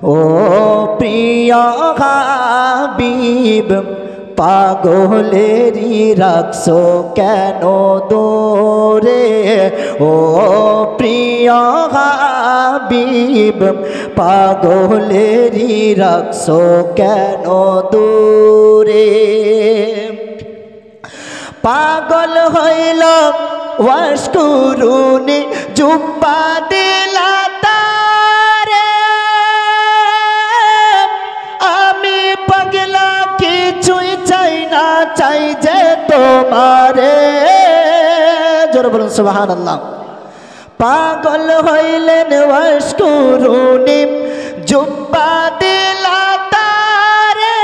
ও প্রিয় হাবিব পাগলেরই রাখছো কেন দূরে ও প্রিয় হাবিব পাগলেরই রাখছো কেন দূরে পাগল হইল ওয়াশকুরুনি জুব্বা দিলা তারে আমি পাগলা কিছুই চাই না চাই যে তোমারে জোরে বলুন সুবহানাল্লাহ পাগল হইলেন ওয়াশকুরুনি জুব্বা দিলা তারে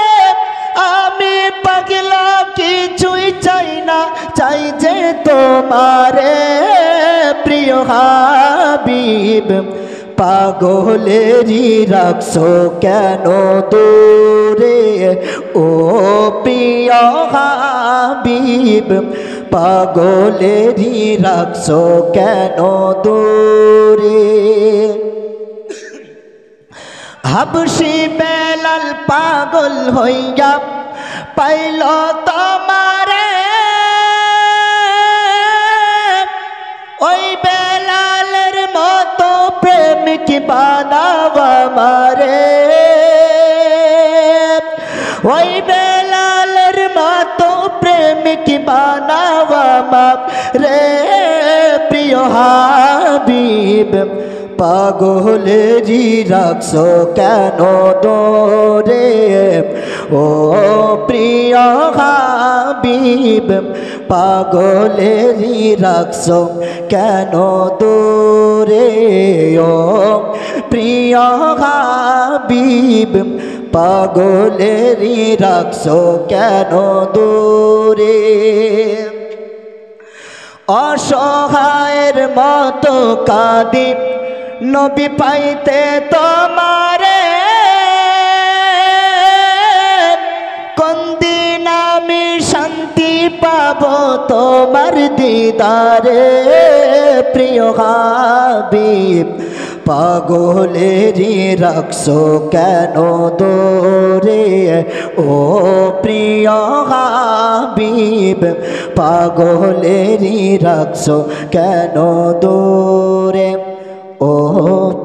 আমি পাগলা কিছুই চাই না চাই যে তোমারে প্রিয় হাবিব পাগলেরই রাখছো কেন দূরে ও প্রিয় হাবিব পাগলেরই রাখছো কেন দূরে হাবশি বেলাল পাগল হইয়া পাইল তোমারে ওই বেলালের মতো প্রেমিক বানাও আমারে ওই বেলালের মতো প্রেমিক বানাও আমারে প্রিয় হাবিব পাগলেরই রাখছো কেন দূরে ও প্রিয় হাবিব পাগলেরই রাখছো কেন দূরে ও প্রিয় হাবিব পাগলেরই রাখছো কেন দূরে অসহায়ের মতো কাঁদি নবী পাইতে তোমারে কোন দিন আমি শান্তি পাবো তোমার দিদারে প্রিয় হাবিব পাগলেরই রাখছো কেন দূরে ও প্রিয় হাবিব পাগলেরই রাখছো কেন দূরে ও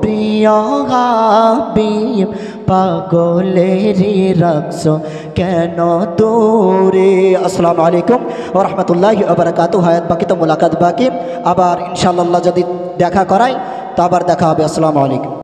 প্রিয় হাবিব পাগলেরই রাখছো কেন দূরে আসসালামু আলাইকুম ওয়া রাহমাতুল্লাহি ওয়া বারাকাতুহু হায়াত বাকি তো মুলাকাত বাকি আবার ইনশাআল্লাহ যদি দেখা করাই তো আবার দেখা হবে আসসালামু আলাইকুম।